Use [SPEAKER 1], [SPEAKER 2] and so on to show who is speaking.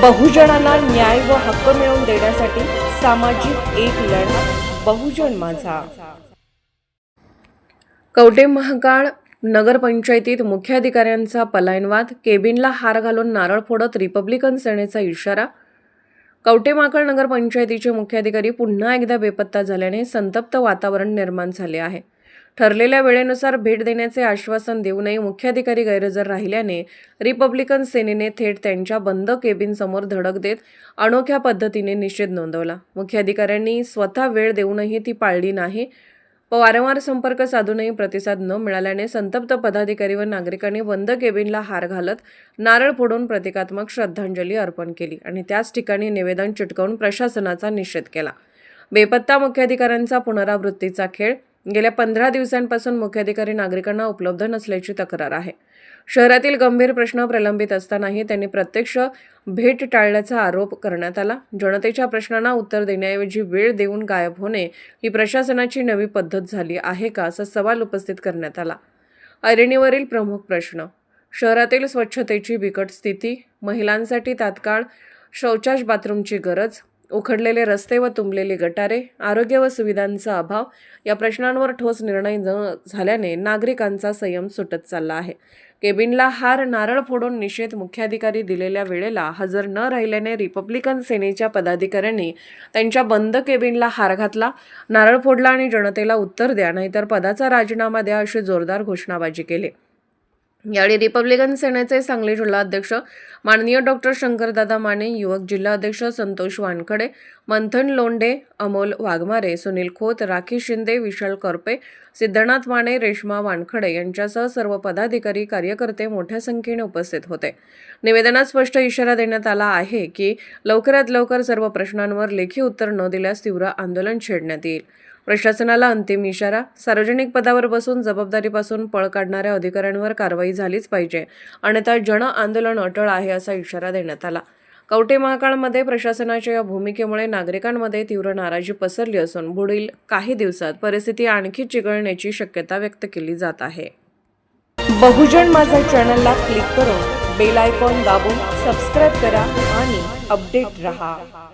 [SPEAKER 1] बहुजनांना न्याय व हक्क मिळवून देण्यासाठी सामाजिक एक लढा बहुजन माझा। कवठे महांकाळ नगरपंचायतीत मुख्याधिकाऱ्यांचा पलायनवाद, केबिनला हार घालून नारळ फोडत रिपब्लिकन सेनेचा इशारा। कवठे महांकाळ नगरपंचायतीचे मुख्याधिकारी पुन्हा एकदा बेपत्ता झाल्याने संतप्त वातावरण निर्माण झाले आहे। ठरलेल्या वेळेनुसार भेट देण्याचे आश्वासन देऊनही मुख्याधिकारी गैरहजर राहिल्याने रिपब्लिकन सेनेने थेट त्यांच्या बंद केबिनसमोर धडक देत अनोख्या पद्धतीने निषेध नोंदवला। मुख्याधिकाऱ्यांनी स्वतः वेळ देऊनही ती पाळली नाही। वारंवार संपर्क साधूनही प्रतिसाद न मिळाल्याने संतप्त पदाधिकारी व नागरिकांनी बंद केबिनला हार घालत नारळ फोडून प्रतिकात्मक श्रद्धांजली अर्पण केली आणि त्याच ठिकाणी निवेदन चिटकवून प्रशासनाचा निषेध केला। बेपत्ता मुख्याधिकाऱ्यांचा पुनरावृत्तीचा खेळ। गेल्या 15 दिवसांपासून मुख्याधिकारी नागरिकांना उपलब्ध नसल्याची तक्रार आहे। शहरातील गंभीर प्रश्न प्रलंबित असतानाही त्यांनी प्रत्यक्ष भेट टाळल्याचा आरोप करण्यात आला। जनतेच्या प्रश्नांना उत्तर देण्याऐवजी वेळ देऊन गायब होणे ही प्रशासनाची नवी पद्धत झाली आहे का, असा सवाल उपस्थित करण्यात आला। ऐरणीवरील प्रमुख प्रश्न: शहरातील स्वच्छतेची बिकट स्थिती, महिलांसाठी तात्काळ शौचास बाथरूमची गरज, उखडलेले रस्ते व तुंबलेली गटारे, आरोग्य व सुविधांचा अभाव या प्रश्नांवर ठोस निर्णय न झाल्याने नागरिकांचा संयम सुटत चालला आहे। केबिनला हार, नारळ फोडून निषेध। मुख्याधिकारी दिलेल्या वेळेला हजर न राहिल्याने रिपब्लिकन सेनेच्या पदाधिकाऱ्यांनी त्यांच्या बंद केबिनला हार घातला, नारळ फोडला आणि जनतेला उत्तर द्या नाहीतर पदाचा राजीनामा द्या अशी जोरदार घोषणाबाजी केली। यावेळी रिपब्लिकन सेनेचे सांगली जिल्हाध्यक्ष माननीय डॉक्टर शंकरदादा माने, युवक जिल्हाध्यक्ष संतोष वानखडे, मंथन लोंढे, अमोल वाघमारे, सुनील खोत, राखी शिंदे, विशाल करपे, सिद्धनाथ माने, रेश्मा वानखडे यांच्यासह सर्व पदाधिकारी, कार्यकर्ते मोठ्या संख्येने उपस्थित होते। निवेदनात स्पष्ट इशारा देण्यात आला आहे की लवकरात लवकर सर्व प्रश्नांवर लेखी उत्तर न दिल्यास तीव्र आंदोलन छेडण्यात येईल। प्रशासनाला अंतिम इशारा: सार्वजनिक पदावर बसून जबाबदारीपासून पळ काढणाऱ्या अधिकाऱ्यांवर कारवाई झालीच पाहिजे, अन्यथा जन आंदोलन अटळ आहे असा इशारा देण्यात आला। कवठे महांकाळमध्ये प्रशासनाच्या या भूमिकेमुळे नागरिकांमध्ये तीव्र नाराजी पसरली असून पुढील काही दिवसात परिस्थिती आणखी चिघळण्याची शक्यता व्यक्त केली जात आहे। बहुजन माझा चॅनलला क्लिक करून बेल आयकॉन दाबून सबस्क्राइब करा आणि अपडेट रहा।